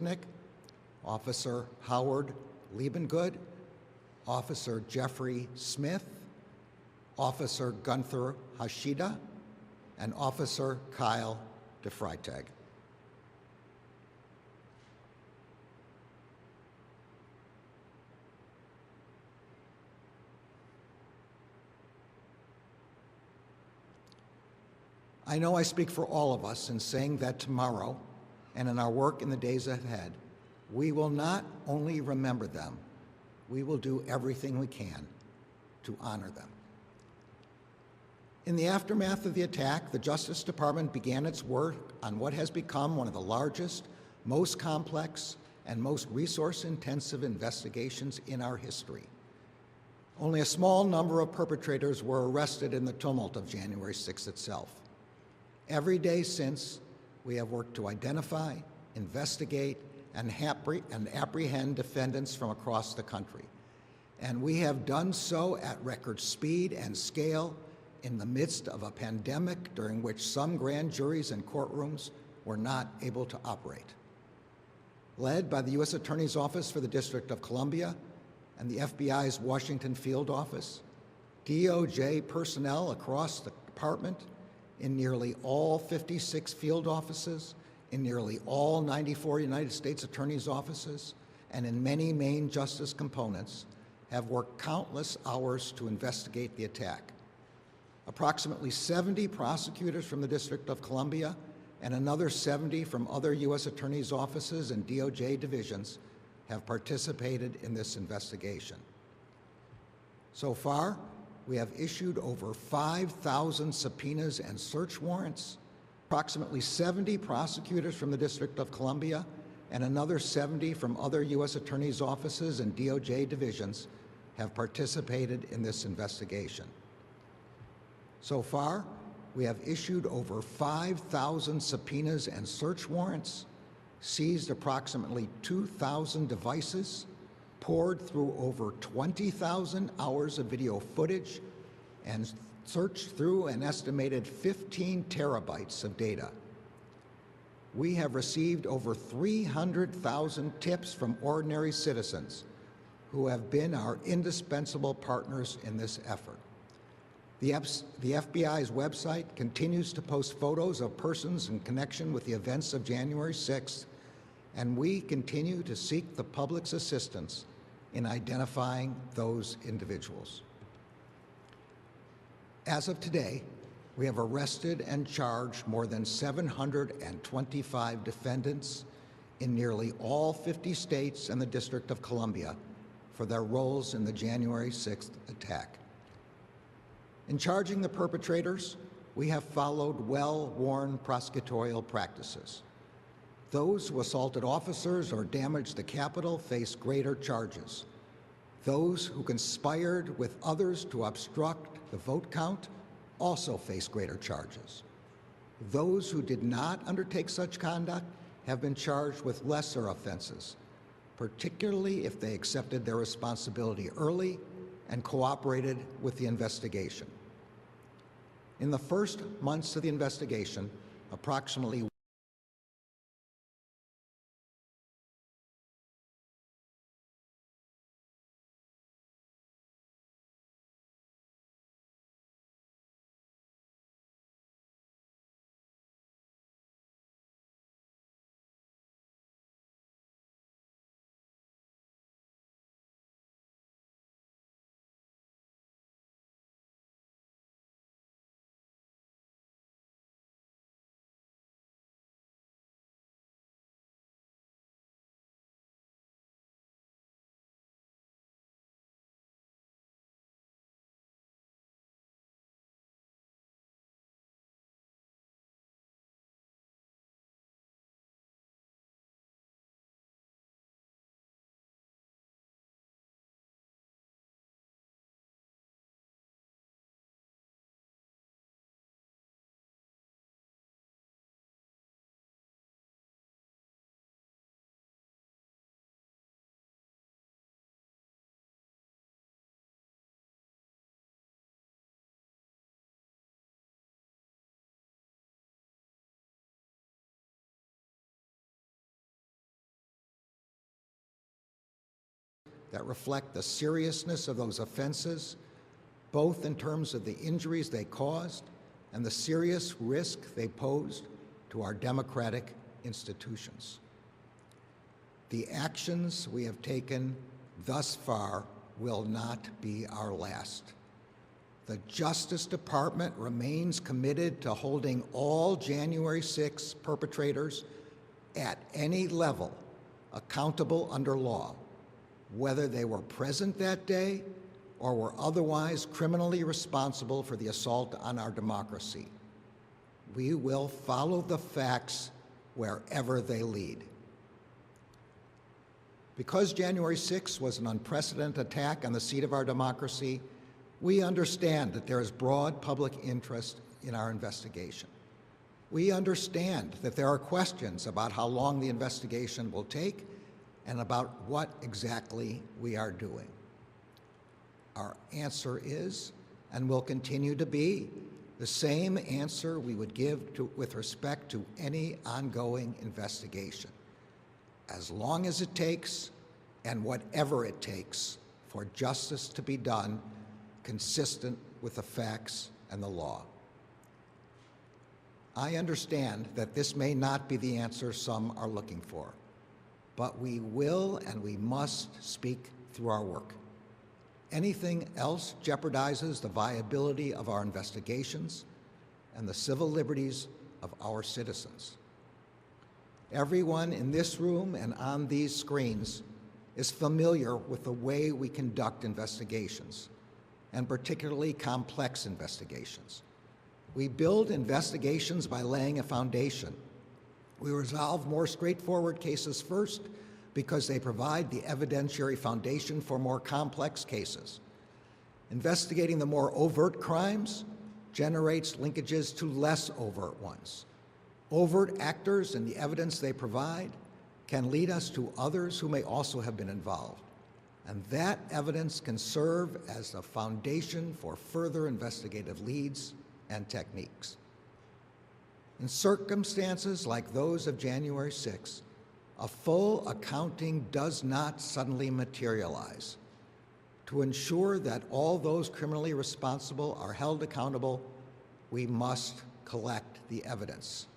Nick, Officer Howard Liebengood, Officer Jeffrey Smith, Officer Gunther Hashida, and Officer Kyle DeFreitag. I know I speak for all of us in saying that tomorrow, and in our work in the days ahead, we will not only remember them, we will do everything we can to honor them. In the aftermath of the attack, the Justice Department began its work on what has become one of the largest, most complex, and most resource-intensive investigations in our history. Only a small number of perpetrators were arrested in the tumult of January 6th itself. Every day since, we have worked to identify, investigate, and apprehend defendants from across the country. And we have done so at record speed and scale in the midst of a pandemic during which some grand juries and courtrooms were not able to operate. Led by the U.S. Attorney's Office for the District of Columbia and the FBI's Washington Field Office, DOJ personnel across the department in nearly all 56 field offices, in nearly all 94 United States Attorney's offices, and in many main justice components, have worked countless hours to investigate the attack. Approximately 70 prosecutors from the District of Columbia and another 70 from other U.S. Attorney's offices and DOJ divisions have participated in this investigation. So far, we have issued over 5,000 subpoenas and search warrants. Approximately 70 prosecutors from the District of Columbia and another 70 from other U.S. Attorney's offices and DOJ divisions have participated in this investigation. So far, we have issued over 5,000 subpoenas and search warrants, seized approximately 2,000 devices, poured through over 20,000 hours of video footage, and searched through an estimated 15 terabytes of data. We have received over 300,000 tips from ordinary citizens who have been our indispensable partners in this effort. The FBI's website continues to post photos of persons in connection with the events of January 6th, and we continue to seek the public's assistance in identifying those individuals. As of today, we have arrested and charged more than 725 defendants in nearly all 50 states and the District of Columbia for their roles in the January 6th attack. In charging the perpetrators, we have followed well-worn prosecutorial practices. Those who assaulted officers or damaged the Capitol face greater charges. Those who conspired with others to obstruct the vote count also face greater charges. Those who did not undertake such conduct have been charged with lesser offenses, particularly if they accepted their responsibility early and cooperated with the investigation. In the first months of the investigation, approximately that reflect the seriousness of those offenses, both in terms of the injuries they caused and the serious risk they posed to our democratic institutions. The actions we have taken thus far will not be our last. The Justice Department remains committed to holding all January 6 perpetrators at any level accountable under law, whether they were present that day or were otherwise criminally responsible for the assault on our democracy. We will follow the facts wherever they lead. Because January 6 was an unprecedented attack on the seat of our democracy, we understand that there is broad public interest in our investigation. We understand that there are questions about how long the investigation will take and about what exactly we are doing. Our answer is, and will continue to be, the same answer we would give with respect to any ongoing investigation. As long as it takes, and whatever it takes, for justice to be done consistent with the facts and the law. I understand that this may not be the answer some are looking for, but we will and we must speak through our work. Anything else jeopardizes the viability of our investigations and the civil liberties of our citizens. Everyone in this room and on these screens is familiar with the way we conduct investigations, and particularly complex investigations. We build investigations by laying a foundation. We resolve more straightforward cases first because they provide the evidentiary foundation for more complex cases. Investigating the more overt crimes generates linkages to less overt ones. Overt actors and the evidence they provide can lead us to others who may also have been involved. And that evidence can serve as the foundation for further investigative leads and techniques. In circumstances like those of January 6, a full accounting does not suddenly materialize. To ensure that all those criminally responsible are held accountable, we must collect the evidence.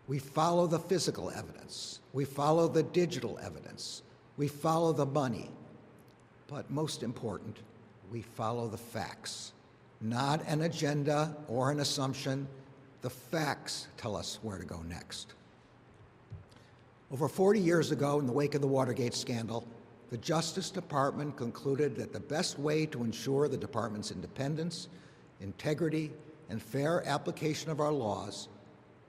We follow the physical evidence. We follow the digital evidence. We follow the money. But most important, we follow the facts. Not an agenda or an assumption. The facts tell us where to go next. Over 40 years ago, in the wake of the Watergate scandal, the Justice Department concluded that the best way to ensure the department's independence, integrity, and fair application of our laws,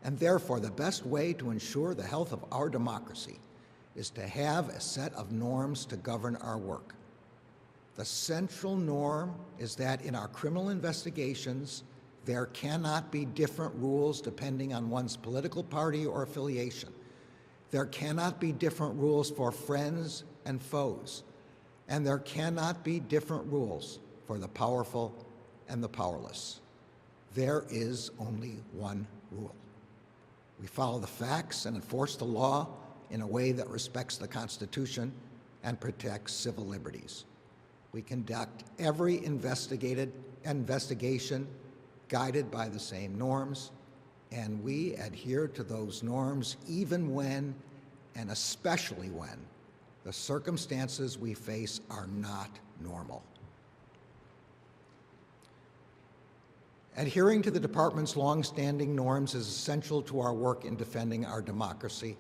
and therefore the best way to ensure the health of our democracy, is to have a set of norms to govern our work. The central norm is that in our criminal investigations, there cannot be different rules depending on one's political party or affiliation. There cannot be different rules for friends and foes, and there cannot be different rules for the powerful and the powerless. There is only one rule. We follow the facts and enforce the law in a way that respects the Constitution and protects civil liberties. We conduct every investigation guided by the same norms, and we adhere to those norms even when, and especially when, the circumstances we face are not normal. Adhering to the department's longstanding norms is essential to our work in defending our democracy,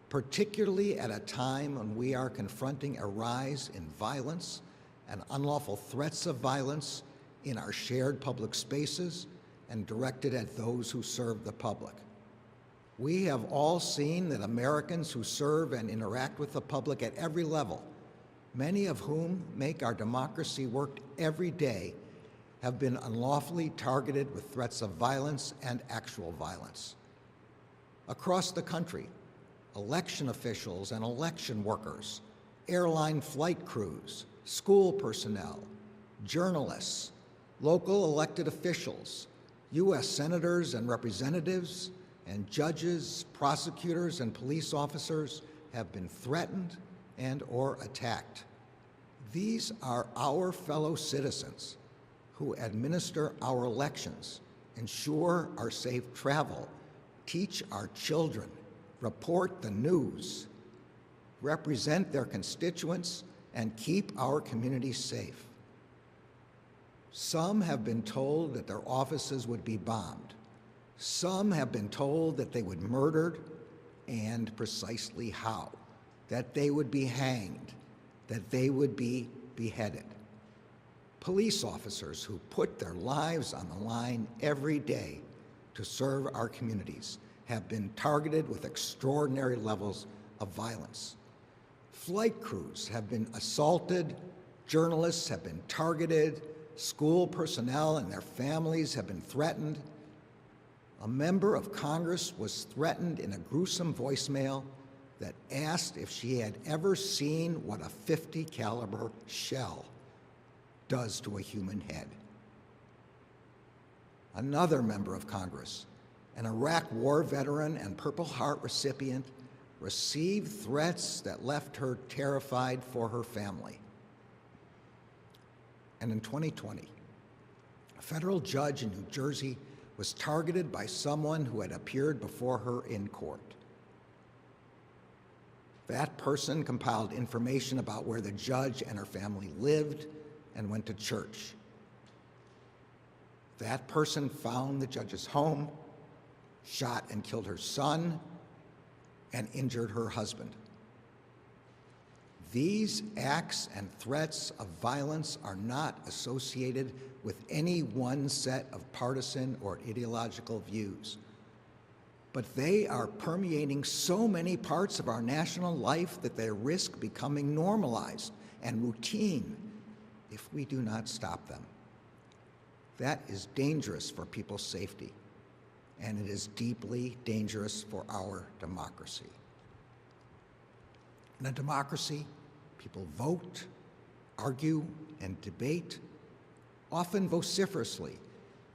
particularly at a time when we are confronting a rise in violence and unlawful threats of violence in our shared public spaces and directed at those who serve the public. We have all seen that Americans who serve and interact with the public at every level, many of whom make our democracy work every day, have been unlawfully targeted with threats of violence and actual violence. Across the country, election officials and election workers, airline flight crews, school personnel, journalists, local elected officials, U.S. senators and representatives, and judges, prosecutors, and police officers have been threatened and or attacked. These are our fellow citizens who administer our elections, ensure our safe travel, teach our children, report the news, represent their constituents, and keep our communities safe. Some have been told that their offices would be bombed. Some have been told that they would be murdered, and precisely how, that they would be hanged, that they would be beheaded. Police officers who put their lives on the line every day to serve our communities have been targeted with extraordinary levels of violence. Flight crews have been assaulted, journalists have been targeted, school personnel and their families have been threatened. A member of Congress was threatened in a gruesome voicemail that asked if she had ever seen what a .50 caliber shell does to a human head. Another member of Congress, an Iraq War veteran and Purple Heart recipient, received threats that left her terrified for her family. And in 2020, a federal judge in New Jersey was targeted by someone who had appeared before her in court. That person compiled information about where the judge and her family lived and went to church. That person found the judge's home, shot and killed her son, and injured her husband. These acts and threats of violence are not associated with any one set of partisan or ideological views, but they are permeating so many parts of our national life that they risk becoming normalized and routine if we do not stop them. That is dangerous for people's safety, and it is deeply dangerous for our democracy. In a democracy, people vote, argue, and debate, often vociferously,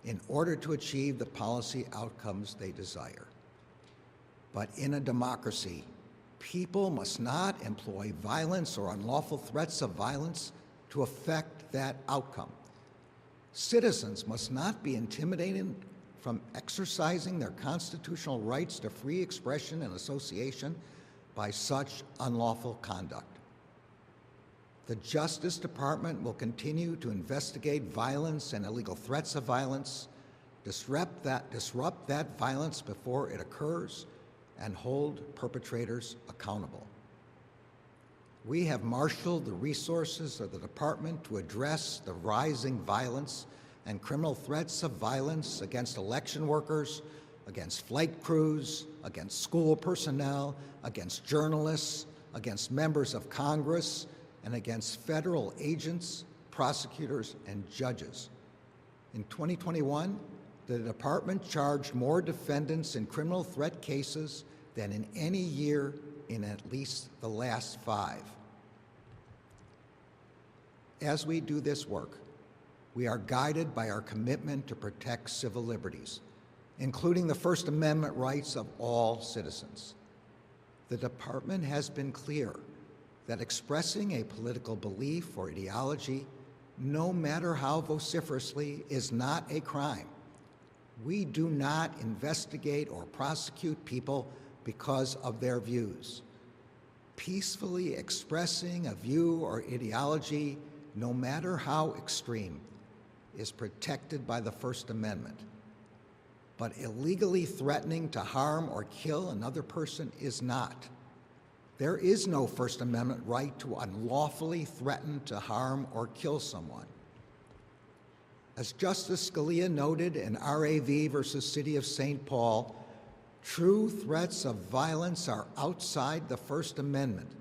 in order to achieve the policy outcomes they desire. But in a democracy, people must not employ violence or unlawful threats of violence to affect that outcome. Citizens must not be intimidated from exercising their constitutional rights to free expression and association by such unlawful conduct. The Justice Department will continue to investigate violence and illegal threats of violence, disrupt that violence before it occurs, and hold perpetrators accountable. We have marshaled the resources of the department to address the rising violence and criminal threats of violence against election workers, against flight crews, against school personnel, against journalists, against members of Congress, and against federal agents, prosecutors, and judges. In 2021, the department charged more defendants in criminal threat cases than in any year in at least the last 5. As we do this work, we are guided by our commitment to protect civil liberties, including the First Amendment rights of all citizens. The department has been clear that expressing a political belief or ideology, no matter how vociferously, is not a crime. We do not investigate or prosecute people because of their views. Peacefully expressing a view or ideology, no matter how extreme, is protected by the First Amendment. But illegally threatening to harm or kill another person is not. There is no First Amendment right to unlawfully threaten to harm or kill someone. As Justice Scalia noted in RAV versus City of St. Paul, true threats of violence are outside the First Amendment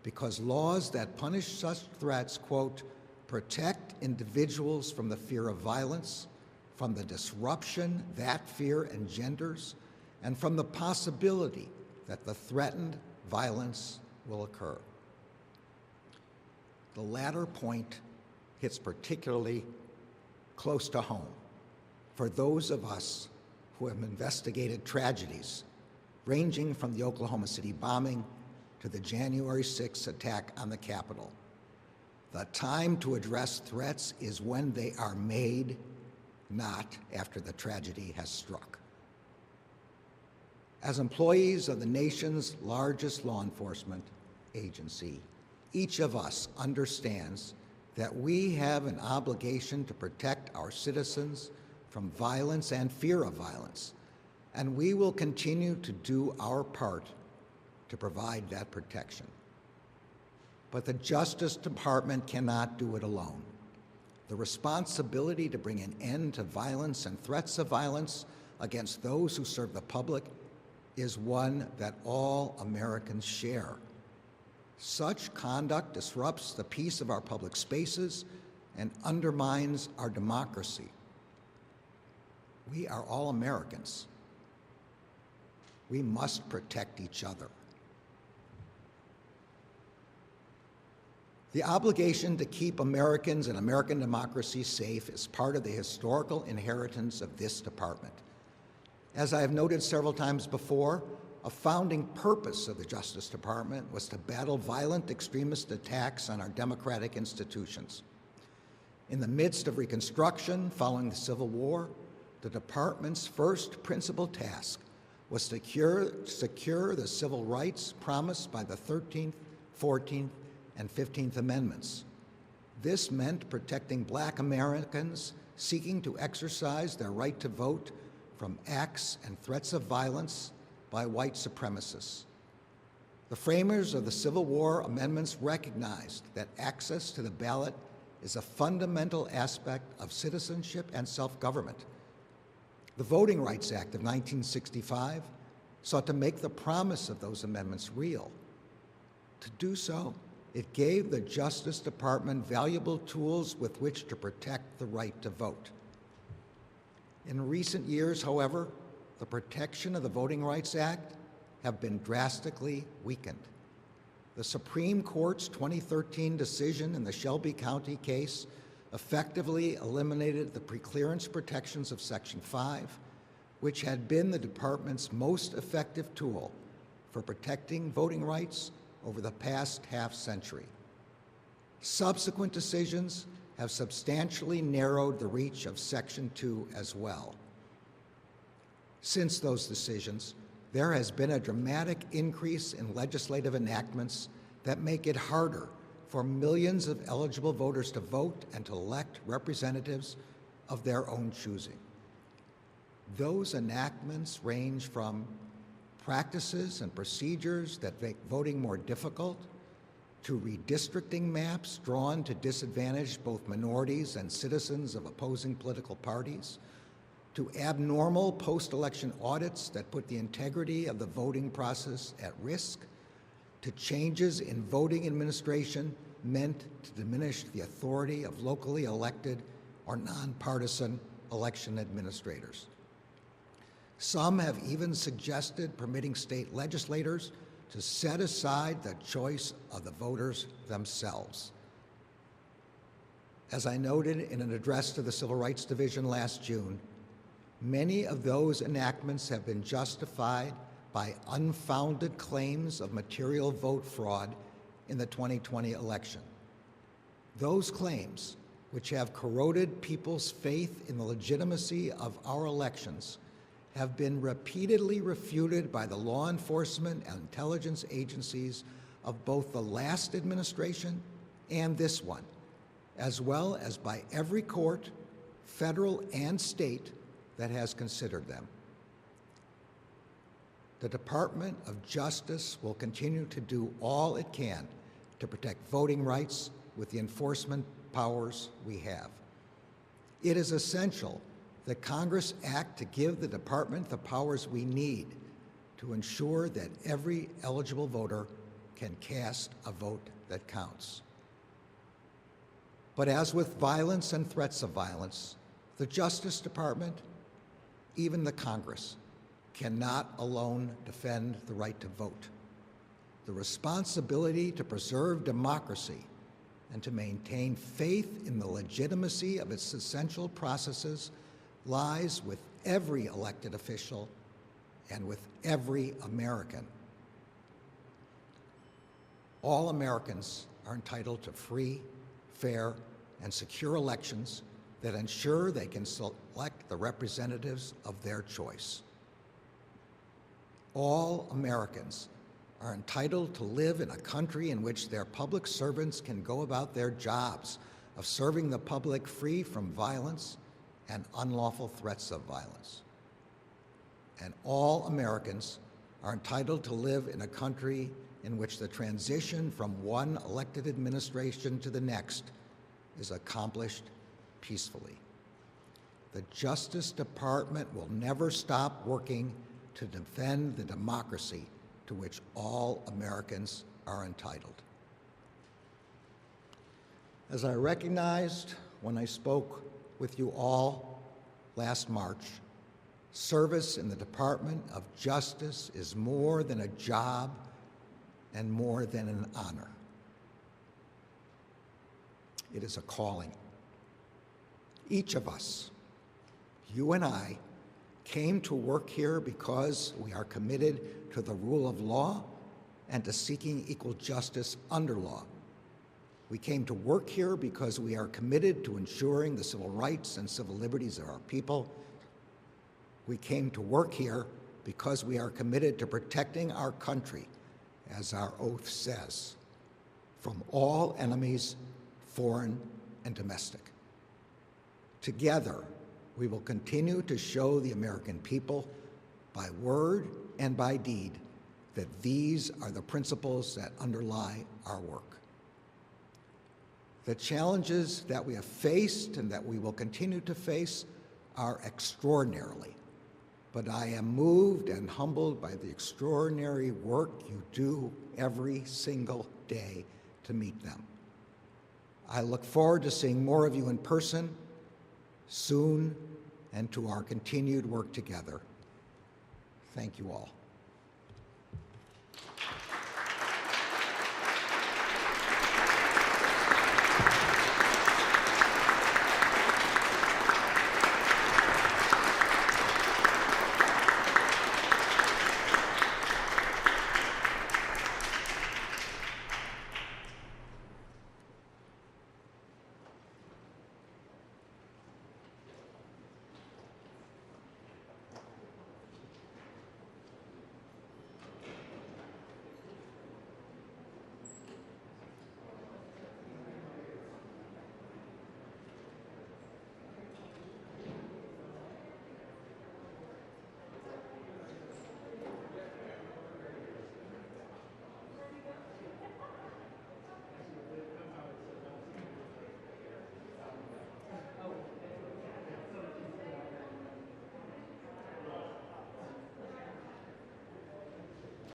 because laws that punish such threats, quote, protect individuals from the fear of violence, from the disruption that fear engenders, and from the possibility that the threatened violence will occur. The latter point hits particularly close to home for those of us who have investigated tragedies ranging from the Oklahoma City bombing to the January 6th attack on the Capitol. The time to address threats is when they are made, not after the tragedy has struck. As employees of the nation's largest law enforcement agency, each of us understands that we have an obligation to protect our citizens from violence and fear of violence, and we will continue to do our part to provide that protection. But the Justice Department cannot do it alone. The responsibility to bring an end to violence and threats of violence against those who serve the public is one that all Americans share. Such conduct disrupts the peace of our public spaces and undermines our democracy. We are all Americans. We must protect each other. The obligation to keep Americans and American democracy safe is part of the historical inheritance of this department. As I have noted several times before, a founding purpose of the Justice Department was to battle violent extremist attacks on our democratic institutions. In the midst of Reconstruction following the Civil War, the department's first principal task was to secure the civil rights promised by the 13th, 14th, and 15th Amendments. This meant protecting Black Americans seeking to exercise their right to vote from acts and threats of violence by white supremacists. The framers of the Civil War amendments recognized that access to the ballot is a fundamental aspect of citizenship and self-government. The Voting Rights Act of 1965 sought to make the promise of those amendments real. To do so, it gave the Justice Department valuable tools with which to protect the right to vote. In recent years, however, the protection of the Voting Rights Act have been drastically weakened. The Supreme Court's 2013 decision in the Shelby County case effectively eliminated the preclearance protections of Section 5, which had been the department's most effective tool for protecting voting rights over the past half-century. Subsequent decisions have substantially narrowed the reach of Section 2 as well. Since those decisions, there has been a dramatic increase in legislative enactments that make it harder for millions of eligible voters to vote and to elect representatives of their own choosing. Those enactments range from practices and procedures that make voting more difficult, to redistricting maps drawn to disadvantage both minorities and citizens of opposing political parties, to abnormal post-election audits that put the integrity of the voting process at risk, to changes in voting administration meant to diminish the authority of locally elected or nonpartisan election administrators. Some have even suggested permitting state legislators to set aside the choice of the voters themselves. As I noted in an address to the Civil Rights Division last June, many of those enactments have been justified by unfounded claims of material vote fraud in the 2020 election. Those claims, which have corroded people's faith in the legitimacy of our elections, have been repeatedly refuted by the law enforcement and intelligence agencies of both the last administration and this one, as well as by every court, federal and state, that has considered them. The Department of Justice will continue to do all it can to protect voting rights with the enforcement powers we have. It is essential that Congress act to give the department the powers we need to ensure that every eligible voter can cast a vote that counts. But as with violence and threats of violence, the Justice Department, even the Congress, cannot alone defend the right to vote. The responsibility to preserve democracy and to maintain faith in the legitimacy of its essential processes lies with every elected official and with every American. All Americans are entitled to free, fair, and secure elections that ensure they can select the representatives of their choice. All Americans are entitled to live in a country in which their public servants can go about their jobs of serving the public free from violence and unlawful threats of violence. And all Americans are entitled to live in a country in which the transition from one elected administration to the next is accomplished peacefully. The Justice Department will never stop working to defend the democracy to which all Americans are entitled. As I recognized when I spoke with you all last March, service in the Department of Justice is more than a job and more than an honor. It is a calling. Each of us, you and I, came to work here because we are committed to the rule of law and to seeking equal justice under law. We came to work here because we are committed to ensuring the civil rights and civil liberties of our people. We came to work here because we are committed to protecting our country, as our oath says, from all enemies, foreign and domestic. Together, we will continue to show the American people, by word and by deed, that these are the principles that underlie our work. The challenges that we have faced and that we will continue to face are extraordinarily, but I am moved and humbled by the extraordinary work you do every single day to meet them. I look forward to seeing more of you in person soon and to our continued work together. Thank you all.